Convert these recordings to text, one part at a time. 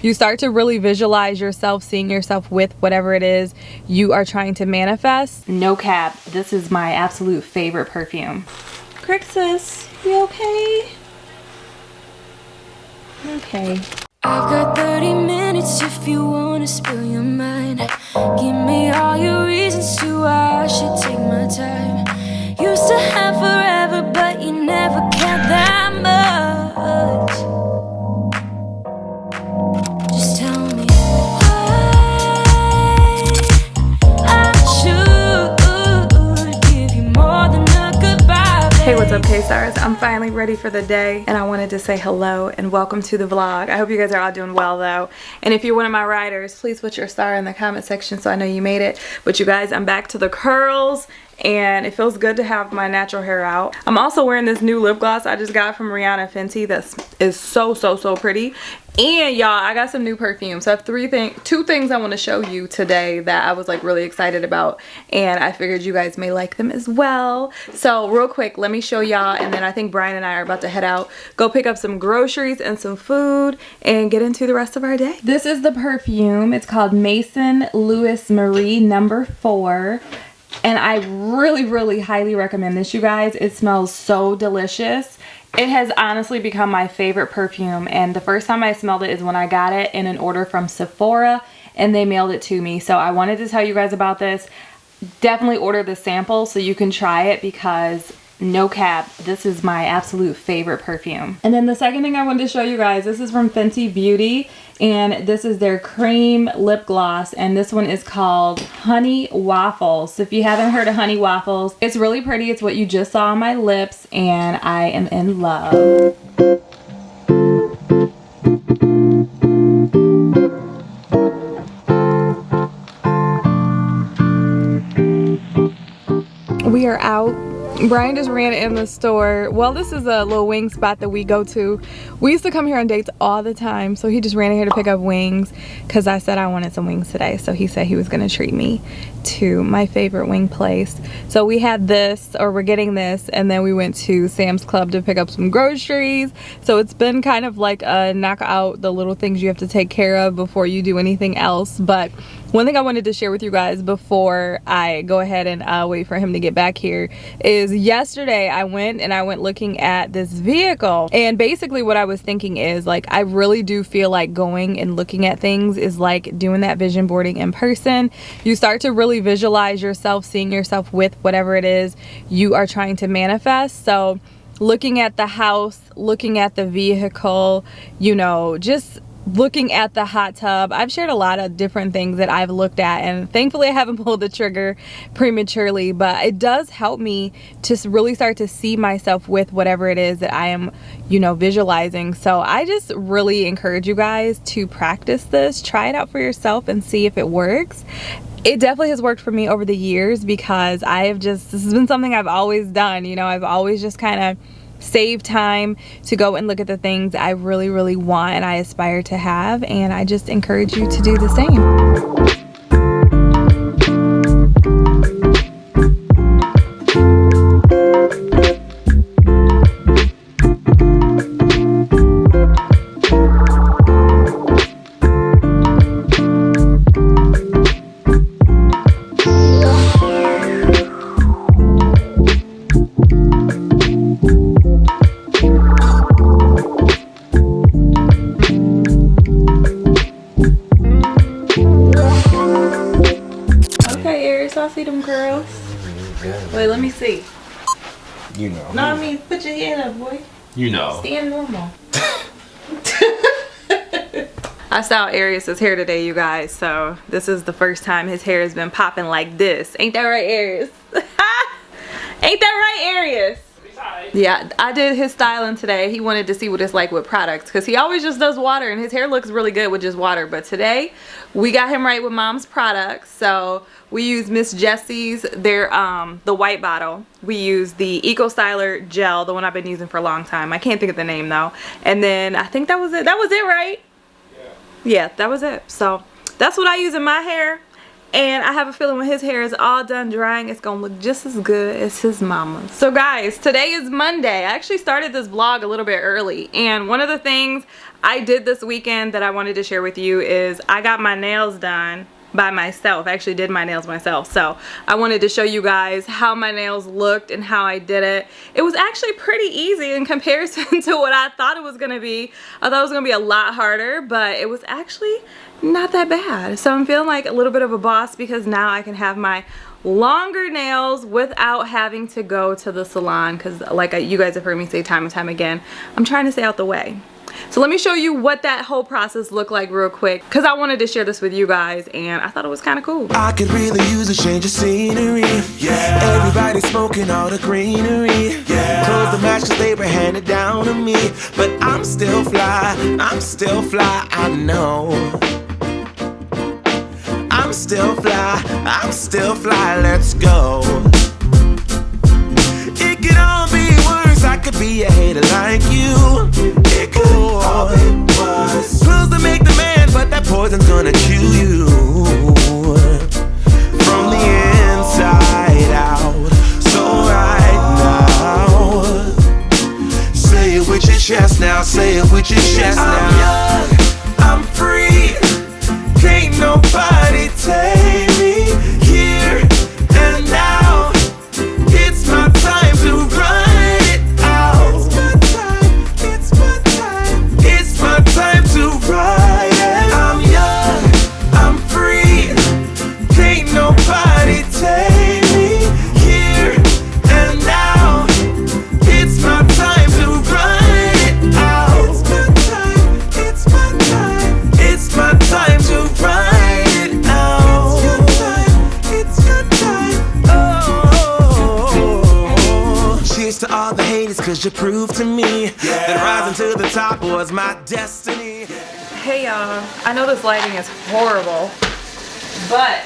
you start to really visualize yourself, seeing yourself with whatever it is you are trying to manifest. No cap, this is my absolute favorite perfume. Crixus, you okay? Okay. I've got 30 minutes if you wanna spill your mind. Give me all your reasons to why I should take my time. Used to have forever, but you never cared that much. Just tell me why I should give you more than a goodbye, babe. Hey, what's up, K-Stars? I'm finally ready for the day, and I wanted to say hello and welcome to the vlog. I hope you guys are all doing well, though. And if you're one of my riders, please put your star in the comment section so I know you made it. But you guys, I'm back to the curls, and it feels good to have my natural hair out. I'm also wearing this new lip gloss I just got from Rihanna Fenty that is so pretty. And y'all, I got some new perfume. So I have two things I want to show you today that I was like really excited about, and I figured you guys may like them as well. So real quick, let me show y'all, and then I think Brian and I are about to head out, go pick up some groceries and some food, and get into the rest of our day. This is the perfume. It's called Maison Louis Marie No. 4. And I really highly recommend this, you guys. It smells so delicious. It has honestly become my favorite perfume, and the first time I smelled it is when I got it in an order from Sephora, and they mailed it to me. So I wanted to tell you guys about this. Definitely order the sample so you can try it, because no cap, this is my absolute favorite perfume. And then the second thing I wanted to show you guys, this is from Fenty Beauty, and this is their cream lip gloss, and this one is called Honey Waffles. So if you haven't heard of Honey Waffles, it's really pretty. It's what you just saw on my lips, and I am in love. We are out. Brian just ran in the store. Well, this is a little wing spot that we go to. We used to come here on dates all the time, so he just ran in here to pick up wings because I said I wanted some wings today. So he said he was going to treat me to my favorite wing place. So we had this, or we're getting this, and then we went to Sam's Club to pick up some groceries. So it's been kind of like a knock out the little things you have to take care of before you do anything else. But one thing I wanted to share with you guys before I go ahead and wait for him to get back here is yesterday I went looking at this vehicle, and basically what I was thinking is, like, I really do feel like going and looking at things is like doing that vision boarding in person. You start to really visualize yourself, seeing yourself with whatever it is you are trying to manifest. So looking at the house, looking at the vehicle, you know, just looking at the hot tub. I've shared a lot of different things that I've looked at, and thankfully I haven't pulled the trigger prematurely, but it does help me to really start to see myself with whatever it is that I am, you know, visualizing. So I just really encourage you guys to practice this, try it out for yourself and see if it works. It definitely has worked for me over the years, because this has been something I've always done. You know, I've always just kind of save time to go and look at the things I really want and I aspire to have, and I just encourage you to do the same. I see them curls. Wait, let me see. You know. No, I mean, put your hand up, boy. You know. Stand normal. I styled Arius's hair today, you guys, so this is the first time his hair has been popping like this. Ain't that right, Arius? Ain't that right, Arius? Yeah, I did his styling today. He wanted to see what it's like with products, because he always just does water, and his hair looks really good with just water. But today, we got him right with Mom's products. So we use Miss Jessie's, the white bottle. We use the Eco Styler gel, the one I've been using for a long time. I can't think of the name though. And then I think that was it. That was it, right? Yeah, that was it. So that's what I use in my hair. And I have a feeling when his hair is all done drying, it's gonna look just as good as his mama's. So guys, today is Monday. I actually started this vlog a little bit early, and one of the things I did this weekend that I wanted to share with you is I got my nails done by myself. I actually did my nails myself, so I wanted to show you guys how my nails looked and how I did it. It was actually pretty easy in comparison to what I thought it was gonna be. I thought it was gonna be a lot harder, but it was actually not that bad. So I'm feeling like a little bit of a boss because now I can have my longer nails without having to go to the salon, because like you guys have heard me say time and time again, I'm trying to stay out the way. So let me show you what that whole process looked like real quick, because I wanted to share this with you guys and I thought it was kind of cool. I could really use a change of scenery. Yeah. Everybody smoking all the greenery. Yeah. Close the match cause they were handed down to me. But I'm still fly, I know. I'm still fly, let's go. It could all be worse, I could be a hater like you. It could all be worse. Pills to make the man, but that poison's gonna kill you. From the inside out. So right now, say it with your chest now, say it with your chest now. I'm young, I'm free, can't nobody take me here and now. It's my time to run it out. It's my time to ride it. I'm young, I'm free, can't nobody take me here and now. It's my time to run it out. It's my time to ride it out. It's your time. Oh, cheers to all the haters, cause you proved to me that rising to the top was my destiny. Hey y'all, I know this lighting is horrible, but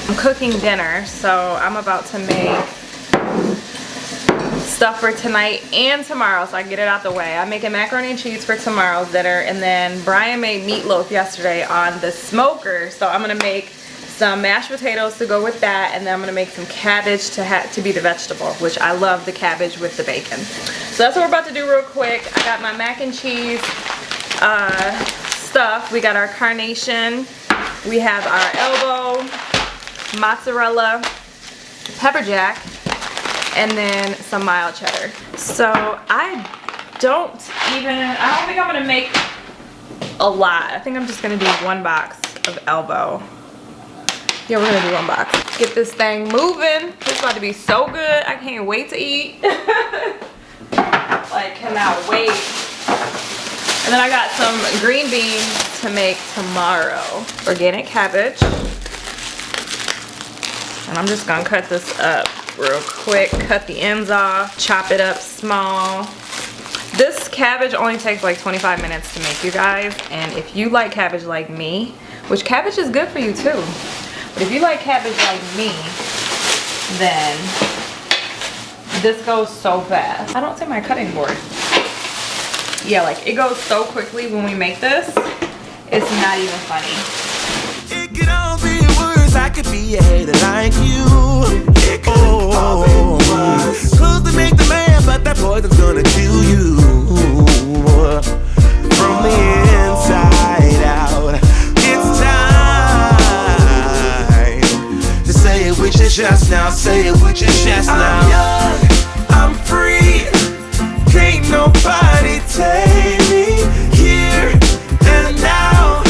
I'm cooking dinner, so I'm about to make stuff for tonight and tomorrow so I can get it out the way. I'm making macaroni and cheese for tomorrow's dinner, and then Brian made meatloaf yesterday on the smoker, so I'm gonna make some mashed potatoes to go with that, and then I'm gonna make some cabbage to be the vegetable, which I love the cabbage with the bacon. So that's what we're about to do real quick. I got my mac and cheese stuff. We got our carnation, we have our elbow, mozzarella, pepper jack, and then some mild cheddar. So I don't think I'm gonna make a lot. I think I'm just gonna do one box of elbow. Yeah, we're gonna do one box. Get this thing moving. It's about to be so good. I can't wait to eat. Like, cannot wait. And then I got some green beans to make tomorrow. Organic cabbage. And I'm just gonna cut this up real quick. Cut the ends off, chop it up small. This cabbage only takes like 25 minutes to make, you guys. And if you like cabbage like me, which cabbage is good for you too, but if you like cabbage like me, then this goes so fast. I don't see my cutting board. Yeah, like it goes so quickly when we make this, it's not even funny. It could all be worse, I could be a hater like you. It could all be worse. Clothes to make the man, but that poison's gonna kill you. From the inside out. It's time to say it with your chest now, say it with your chest now. I'm young, I'm free, can't nobody take me here and now.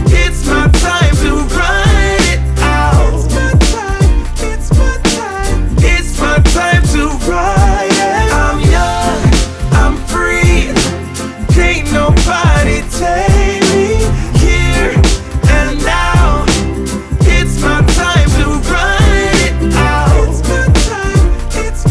It's my time to run it out. It's my time to ride it. I'm young, I'm free, can't nobody take me here and now. It's my time to run it out. It's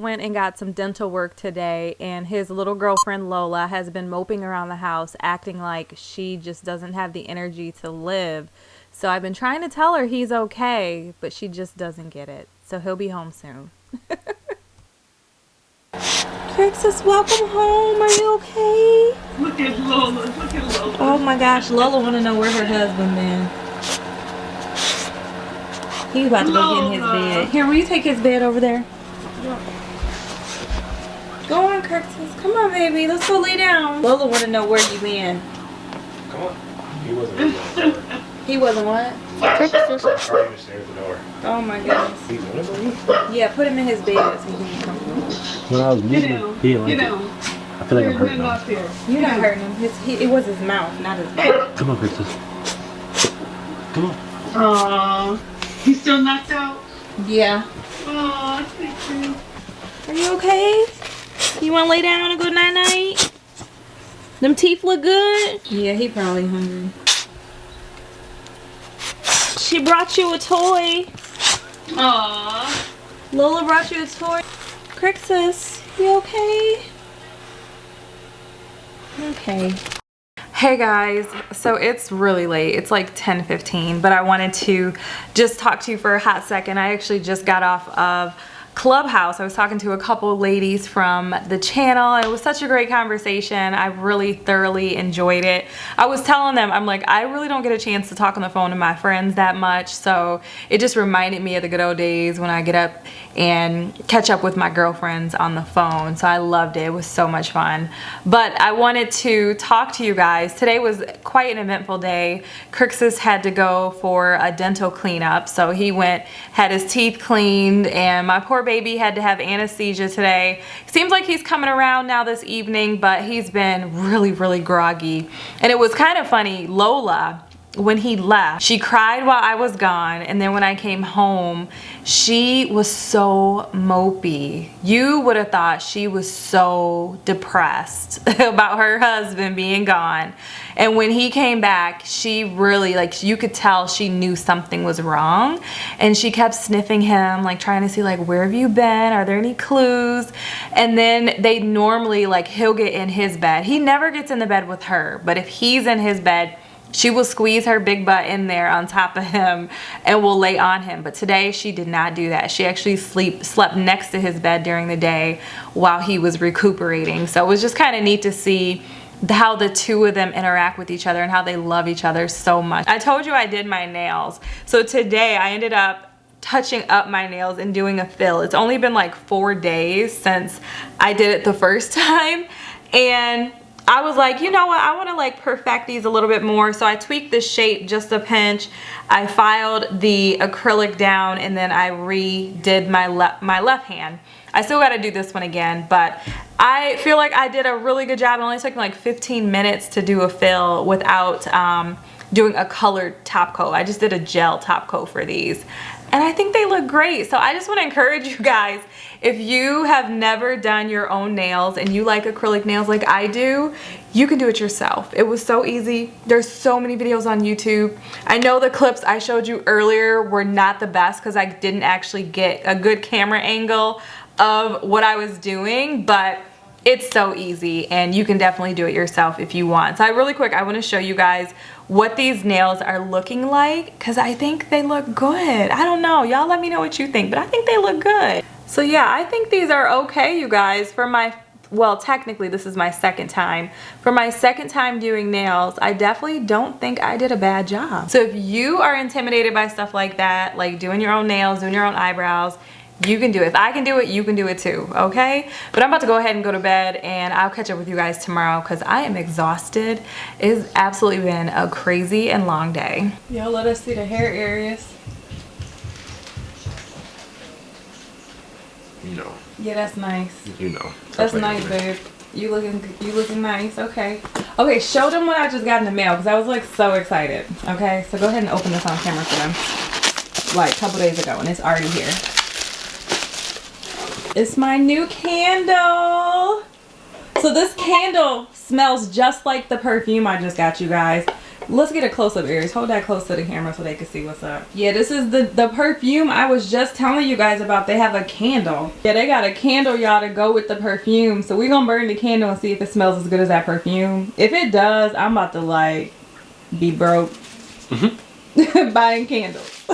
went and got some dental work today, and his little girlfriend Lola has been moping around the house acting like she just doesn't have the energy to live. So I've been trying to tell her he's okay, but she just doesn't get it. So he'll be home soon. Crixus, welcome home. Are you okay? Look at Lola. Look at Lola. Oh my gosh, Lola want to know where her husband been. He's about to go get in his bed. Here, will you take his bed over there? Go on, Crixus. Come on, baby. Let's go lay down. Lola want to know where you been. Come on. He wasn't at the door. He wasn't what? Crixus. Right at the door. Oh my goodness. He wanted to leave? Yeah, put him in his bed so he can be comfortable. When I was moving, he didn't like it. I feel like I'm hurting him. You're not hurting him. It was his mouth, not his back. Come on, Crixus. Come on. Aww. He's still knocked out? Yeah. Aww, thank you. Are you okay? You want to lay down and go night-night? Them teeth look good? Yeah, he probably hungry. She brought you a toy. Aww. Lola brought you a toy. Crixus, you okay? Okay. Hey guys, so it's really late. It's like 10:15, but I wanted to just talk to you for a hot second. I actually just got off of Clubhouse. I was talking to a couple ladies from the channel. It was such a great conversation. I really thoroughly enjoyed it. I was telling them, I'm like, I really don't get a chance to talk on the phone to my friends that much, so it just reminded me of the good old days when I get up and catch up with my girlfriends on the phone. So I loved it. It was so much fun. But I wanted to talk to you guys. Today was quite an eventful day. Crixus had to go for a dental cleanup, so he went, had his teeth cleaned, and my poor baby had to have anesthesia today. Seems like he's coming around now this evening, but he's been really groggy. And it was kind of funny, Lola, when he left, she cried while I was gone, and then when I came home, she was so mopey. You would have thought she was so depressed about her husband being gone. And when he came back, she really, like, you could tell she knew something was wrong, and she kept sniffing him, like trying to see, like, where have you been? Are there any clues? And then they normally, like, he'll get in his bed. He never gets in the bed with her, but if he's in his bed, she will squeeze her big butt in there on top of him and will lay on him. But today she did not do that. She actually slept next to his bed during the day while he was recuperating. So it was just kind of neat to see how the two of them interact with each other and how they love each other so much. I told you I did my nails. So today I ended up touching up my nails and doing a fill. It's only been like 4 days since I did it the first time. And I was like, you know what, I want to like perfect these a little bit more, so I tweaked the shape just a pinch. I filed the acrylic down, and then I redid my left hand. I still got to do this one again, but I feel like I did a really good job. It only took me like 15 minutes to do a fill without doing a colored top coat. I just did a gel top coat for these, and I think they look great. So I just want to encourage you guys, if you have never done your own nails and you like acrylic nails like I do, you can do it yourself. It was so easy. There's so many videos on YouTube. I know the clips I showed you earlier were not the best because I didn't actually get a good camera angle of what I was doing, but it's so easy and you can definitely do it yourself if you want. So really quick, I want to show you guys what these nails are looking like because I think they look good. I don't know, y'all let me know what you think, but I think they look good. So yeah, I think these are okay, you guys. For my, well, technically this is my second time. For my second time doing nails, I definitely don't think I did a bad job. So if you are intimidated by stuff like that, like doing your own nails, doing your own eyebrows, you can do it. If I can do it, you can do it too, okay? But I'm about to go ahead and go to bed, and I'll catch up with you guys tomorrow because I am exhausted. It's absolutely been a crazy and long day. Yo, let us see the hair areas. You know. Yeah, that's nice. You know. That's nice, babe. You looking nice. Okay. Okay, show them what I just got in the mail because I was like so excited. Okay, so go ahead and open this on camera for them. Like a couple days ago, and it's already here. It's my new candle. So this candle smells just like the perfume I just got, you guys. Let's get a close-up, Aries. Hold that close to the camera so they can see what's up. Yeah, this is the perfume I was just telling you guys about. They have a candle. Yeah, they got a candle, y'all, to go with the perfume. So we're gonna burn the candle and see if it smells as good as that perfume. If it does, I'm about to like be broke buying candles.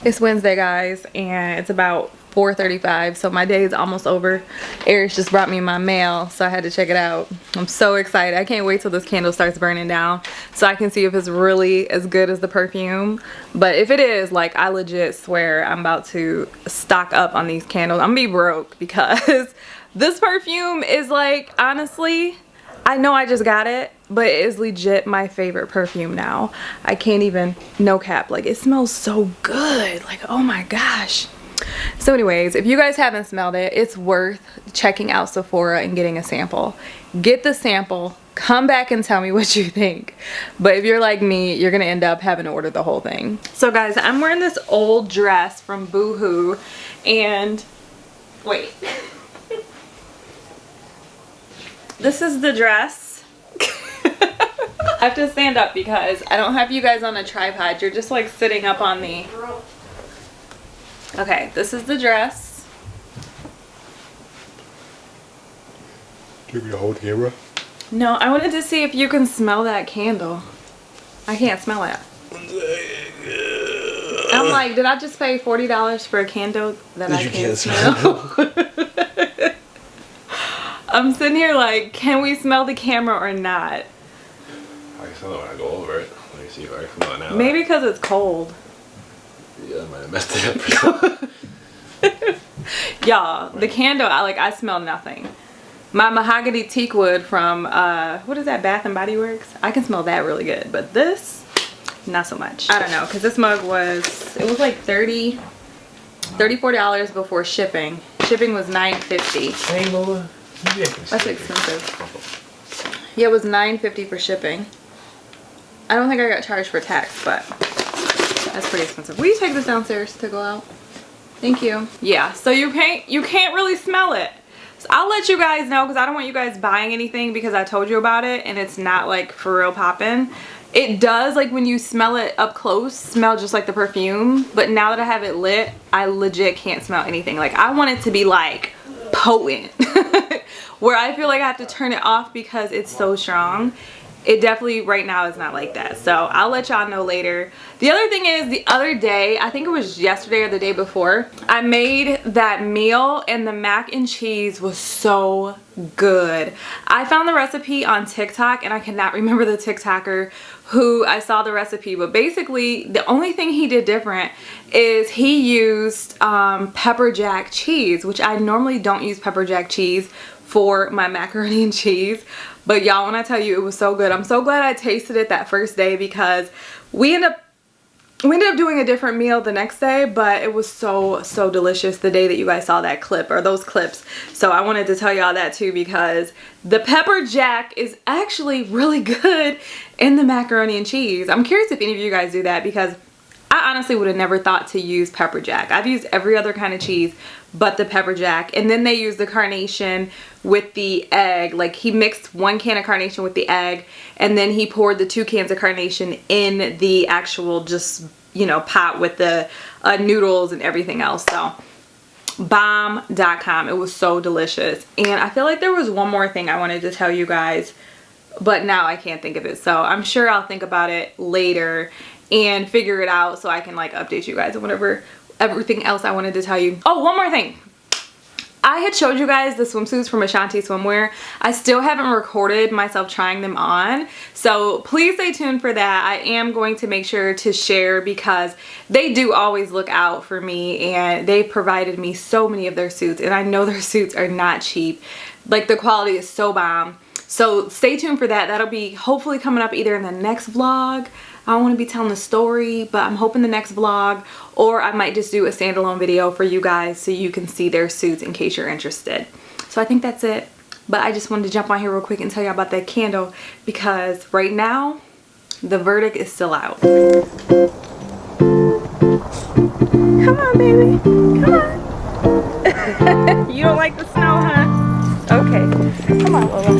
It's Wednesday, guys, and it's about 4:35, so my day is almost over. Aries just brought me my mail, so I had to check it out. I'm so excited. I can't wait till this candle starts burning down so I can see if it's really as good as the perfume. But if it is, like, I legit swear I'm about to stock up on these candles. I'm gonna be broke because this perfume is, like, honestly, I know I just got it, but it is legit my favorite perfume now. I can't even, no cap, like, it smells so good. Like, oh my gosh. So anyways, if you guys haven't smelled it, it's worth checking out Sephora and getting a sample. Get the sample, come back and tell me what you think. But if you're like me, you're gonna end up having to order the whole thing. So guys, I'm wearing this old dress from Boohoo, and wait. This is the dress. I have to stand up because I don't have you guys on a tripod. You're just like sitting up on me. Okay, this is the dress. Give me the whole camera. No, I wanted to see if you can smell that candle. I can't smell it. I'm like, did I just pay $40 for a candle that I can't smell? I'm sitting here like, can we smell the camera or not? I can smell it when I go over it. Let me see if I can smell it now. Maybe because it's cold. Yeah, I might have messed it up. Y'all, the candle, I smell nothing. My mahogany teak wood from, what is that, Bath and Body Works? I can smell that really good, but this, not so much. I don't know, because this mug was, it was like $34 before shipping. Shipping was $9.50. Hey, Lola. That's expensive. Yeah, it was $9.50 for shipping. I don't think I got charged for tax, but that's pretty expensive. Will you take this downstairs to go out? Thank you. Yeah, so you can't really smell it. So I'll let you guys know because I don't want you guys buying anything because I told you about it and it's not like for real popping. It does, like when you smell it up close, smell just like the perfume. But now that I have it lit, I legit can't smell anything. Like I want it to be like potent. Where I feel like I have to turn it off because it's so strong. It definitely right now is not like that, so I'll let y'all know later. The other thing is, the other day, I think it was yesterday or the day before, I made that meal and the mac and cheese was so good. I found the recipe on TikTok and I cannot remember the TikToker who I saw the recipe, but basically the only thing he did different is he used pepper jack cheese, which I normally don't use pepper jack cheese for my macaroni and cheese. But y'all, when I tell you it was so good, I'm so glad I tasted it that first day because we ended up doing a different meal the next day, but it was so delicious the day that you guys saw that clip or those clips. So I wanted to tell y'all that too because the pepper jack is actually really good in the macaroni and cheese. I'm curious if any of you guys do that because I honestly would have never thought to use pepper jack. I've used every other kind of cheese but the pepper jack, and then they use the carnation with the egg. Like he mixed 1 can of carnation with the egg and then he poured the 2 cans of carnation in the actual just, you know, pot with the noodles and everything else. So bomb.com. It was so delicious. And I feel like there was one more thing I wanted to tell you guys, but now I can't think of it. So I'm sure I'll think about it later and figure it out so I can like update you guys or whatever. Everything else I wanted to tell you. Oh, one more thing. I had showed you guys the swimsuits from Ashanti Swimwear. I still haven't recorded myself trying them on, so please stay tuned for that. I am going to make sure to share because they do always look out for me and they provided me so many of their suits and I know their suits are not cheap. Like the quality is so bomb. So stay tuned for that. That'll be hopefully coming up either in the next vlog. I don't want to be telling the story, but I'm hoping the next vlog, or I might just do a standalone video for you guys so you can see their suits in case you're interested. So I think that's it. But I just wanted to jump on here real quick and tell you about that candle because right now, the verdict is still out. Come on, baby. Come on. You don't like the snow, huh? Okay. Come on, Lola.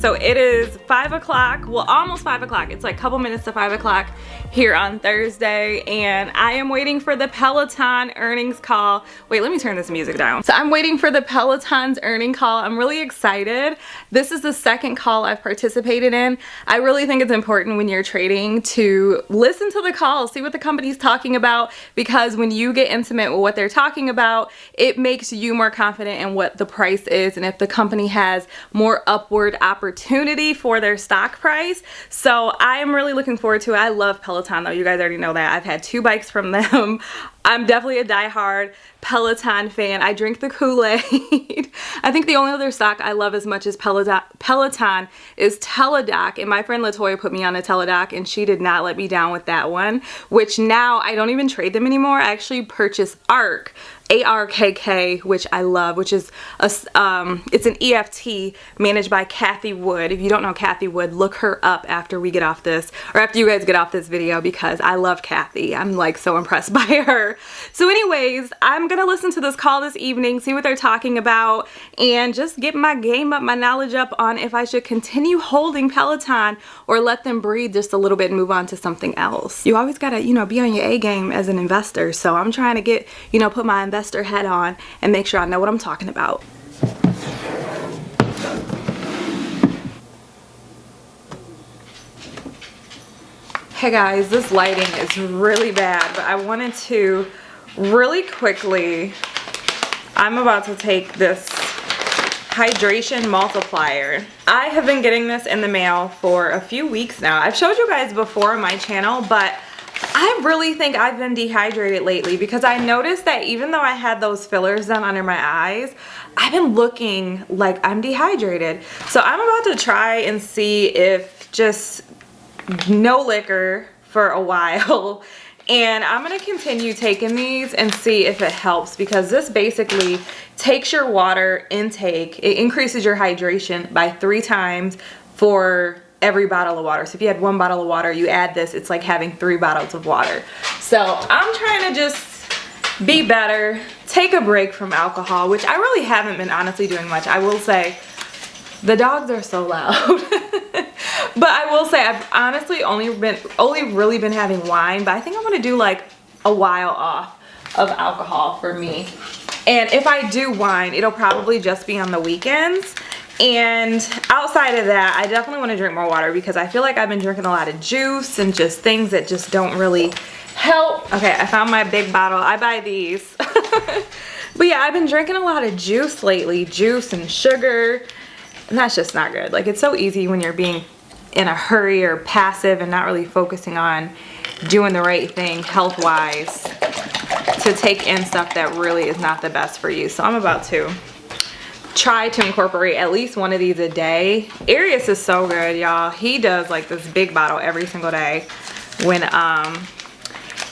so it is 5 o'clock, well almost 5 o'clock. It's like a couple minutes to 5 o'clock here on Thursday, and I am waiting for the Peloton earnings call. Wait, let me turn this music down. So I'm waiting for the Peloton's earning call. I'm really excited. This is the second call I've participated in. I really think it's important when you're trading to listen to the call, see what the company's talking about, because when you get intimate with what they're talking about, it makes you more confident in what the price is and if the company has more upward opportunity for their stock price. So I am really looking forward to it. I love Peloton though. You guys already know that. I've had 2 bikes from them. I'm definitely a diehard Peloton fan. I drink the Kool-Aid. I think the only other stock I love as much as Peloton is Teladoc, and my friend Latoya put me on a Teladoc and she did not let me down with that one, which now I don't even trade them anymore. I actually purchase ARK, ARKK, which I love, which is it's an EFT managed by Kathy Wood. If you don't know Kathy Wood, look her up after we get off this, or after you guys get off this video, because I love Kathy. I'm like so impressed by her. So anyways, I'm gonna listen to this call this evening, see what they're talking about, and just get my game up, my knowledge up on if I should continue holding Peloton or let them breathe just a little bit and move on to something else. You always gotta, you know, be on your A game as an investor. So I'm trying to get, you know, put my investor head on and make sure I know what I'm talking about. Hey guys, this lighting is really bad, but I wanted to really quickly, I'm about to take this hydration multiplier. I have been getting this in the mail for a few weeks now. I've showed you guys before on my channel, but I really think I've been dehydrated lately, because I noticed that even though I had those fillers done under my eyes, I've been looking like I'm dehydrated. So I'm about to try and see if just no liquor for a while, and I'm gonna continue taking these and see if it helps, because this basically takes your water intake, it increases your hydration by 3 times for every bottle of water. So if you had 1 bottle of water, you add this, it's like having 3 bottles of water. So I'm trying to just be better, take a break from alcohol, which I really haven't been honestly doing much. I will say the dogs are so loud. But I will say I've honestly only really been having wine, but I think I'm gonna do like a while off of alcohol for me. And if I do wine, it'll probably just be on the weekends. And outside of that, I definitely want to drink more water, because I feel like I've been drinking a lot of juice and just things that just don't really help. Okay, I found my big bottle. I buy these. But yeah, I've been drinking a lot of juice lately, juice and sugar, and that's just not good. Like, it's so easy when you're being in a hurry or passive and not really focusing on doing the right thing health-wise to take in stuff that really is not the best for you. So I'm about to try to incorporate at least one of these a day. Arius is so good, y'all. He does like this big bottle every single day when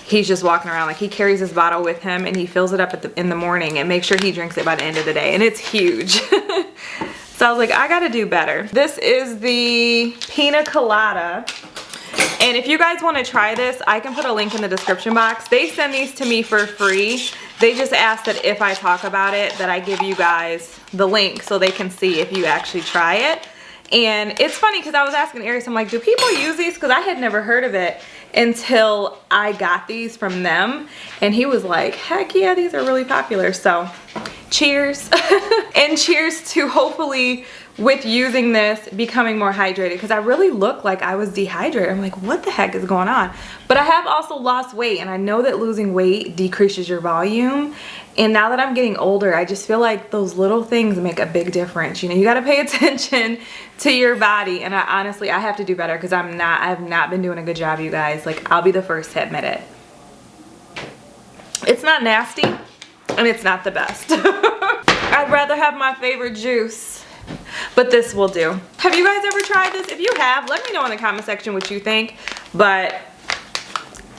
he's just walking around. Like, he carries his bottle with him and he fills it up in the morning and makes sure he drinks it by the end of the day, and it's huge. So I was like, I gotta do better. This is the pina colada. And if you guys want to try this, I can put a link in the description box. They send these to me for free. They just ask that if I talk about it, that I give you guys the link so they can see if you actually try it. And it's funny because I was asking Arius, I'm like, do people use these? Because I had never heard of it until I got these from them. And he was like, heck yeah, these are really popular. So cheers. And cheers to hopefully with using this becoming more hydrated, because I really looked like I was dehydrated. I'm like, what the heck is going on? But I have also lost weight, and I know that losing weight decreases your volume. And now that I'm getting older, I just feel like those little things make a big difference. You know, you got to pay attention to your body. And honestly, I have to do better, because I have not been doing a good job, you guys. Like, I'll be the first to admit it. It's not nasty, and it's not the best. I'd rather have my favorite juice, but this will do. Have you guys ever tried this? If you have, let me know in the comment section what you think. But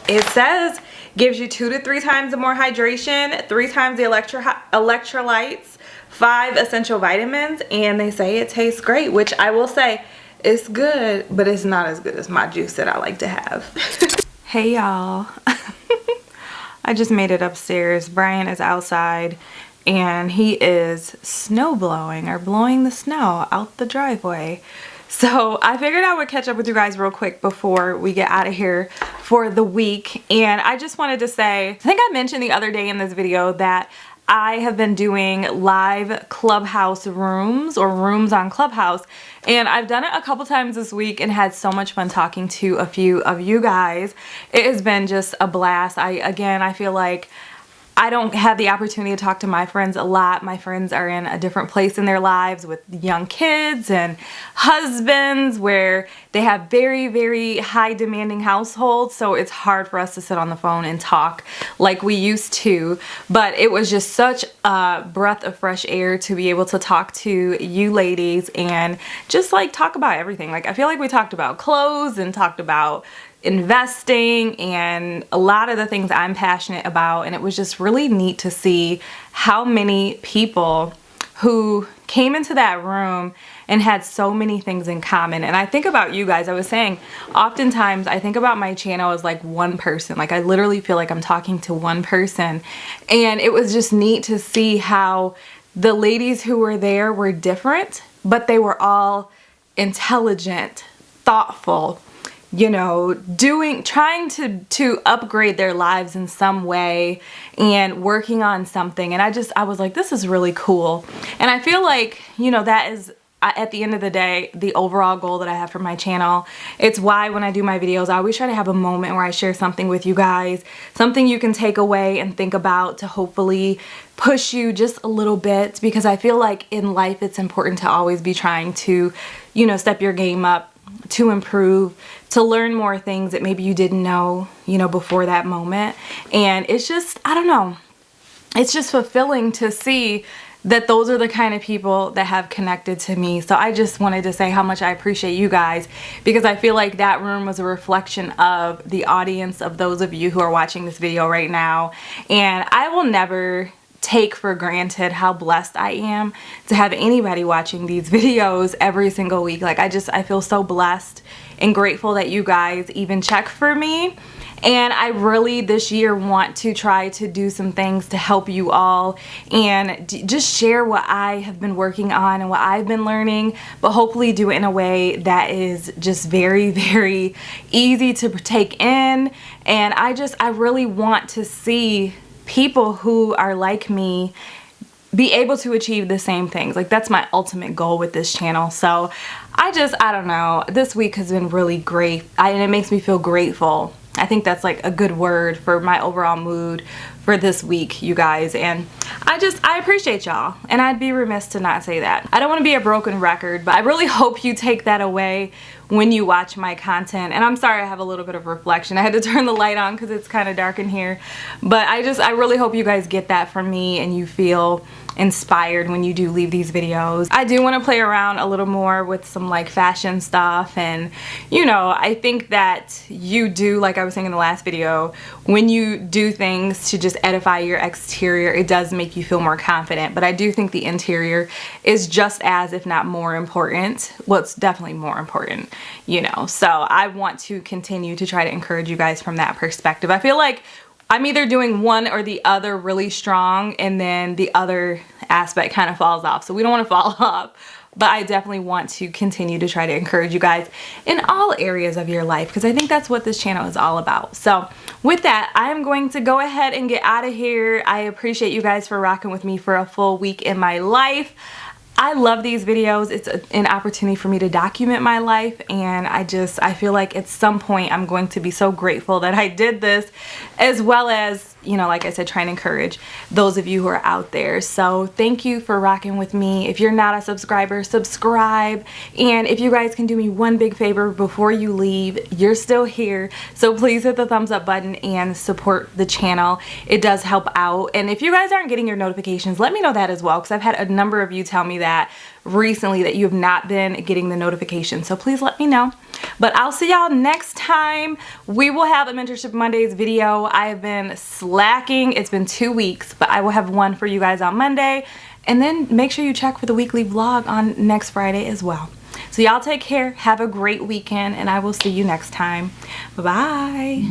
it says gives you 2 to 3 times the more hydration, 3 times the electrolytes, 5 essential vitamins, and they say it tastes great, which I will say it's good, but it's not as good as my juice that I like to have. Hey y'all. I just made it upstairs. Brian is outside and he is snow blowing, or blowing the snow out the driveway. So I figured I would catch up with you guys real quick before we get out of here for the week. And I just wanted to say, I think I mentioned the other day in this video that I have been doing live Clubhouse rooms or rooms on Clubhouse, and I've done it a couple times this week and had so much fun talking to a few of you guys. It has been just a blast. I feel like I don't have the opportunity to talk to my friends a lot. My friends are in a different place in their lives with young kids and husbands where they have very, very high demanding households. So it's hard for us to sit on the phone and talk like we used to. But it was just such a breath of fresh air to be able to talk to you ladies and just like talk about everything. Like I feel like we talked about clothes and talked about investing and a lot of the things I'm passionate about, and it was just really neat to see how many people who came into that room and had so many things in common. And I think about you guys, I was saying oftentimes I think about my channel as like one person, like I literally feel like I'm talking to one person, and it was just neat to see how the ladies who were there were different, but they were all intelligent, thoughtful, you know, trying to upgrade their lives in some way and working on something. And I was like, this is really cool. And I feel like, you know, that is at the end of the day the overall goal that I have for my channel. It's why when I do my videos I always try to have a moment where I share something with you guys, something you can take away and think about to hopefully push you just a little bit, because I feel like in life it's important to always be trying to, you know, step your game up, to improve, to learn more things that maybe you didn't know, you know, before that moment. And it's just, I don't know, it's just fulfilling to see that those are the kind of people that have connected to me. So I just wanted to say how much I appreciate you guys, because I feel like that room was a reflection of the audience of those of you who are watching this video right now. And I will never take for granted how blessed I am to have anybody watching these videos every single week. Like I feel so blessed and grateful that you guys even check for me. And I really this year want to try to do some things to help you all and just share what I have been working on and what I've been learning, but hopefully do it in a way that is just very, very easy to take in. And I really want to see people who are like me be able to achieve the same things. Like that's my ultimate goal with this channel. So I don't know, this week has been really great and it makes me feel grateful. I think that's like a good word for my overall mood for this week, you guys. And I appreciate y'all, and I'd be remiss to not say that. I don't want to be a broken record, but I really hope you take that away when you watch my content. And I'm sorry I have a little bit of reflection. I had to turn the light on because it's kind of dark in here. But I really hope you guys get that from me and you feel inspired when you do leave these videos. I do want to play around a little more with some like fashion stuff, and you know, I think that you do, like I was saying in the last video, when you do things to just edify your exterior, it does make you feel more confident. But I do think the interior is just as, if not more important. Well, it's definitely more important, you know. So I want to continue to try to encourage you guys from that perspective. I feel like I'm either doing one or the other really strong, and then the other aspect kind of falls off. So we don't want to fall off, but I definitely want to continue to try to encourage you guys in all areas of your life, because I think that's what this channel is all about. So with that, I'm going to go ahead and get out of here. I appreciate you guys for rocking with me for a full week in my life. I love these videos. It's an opportunity for me to document my life, and I feel like at some point I'm going to be so grateful that I did this, as well as, you know, like I said, trying to encourage those of you who are out there. So thank you for rocking with me. If you're not a subscriber, subscribe. And if you guys can do me one big favor before you leave, you're still here, so please hit the thumbs up button and support the channel. It does help out. And if you guys aren't getting your notifications, let me know that as well, because I've had a number of you tell me that recently that you have not been getting the notification. So please let me know. But I'll see y'all next time. We will have a Mentorship Mondays video. I have been slacking. It's been 2 weeks, but I will have one for you guys on Monday. And then make sure you check for the weekly vlog on next Friday as well. So y'all take care. Have a great weekend, and I will see you next time. Bye-bye.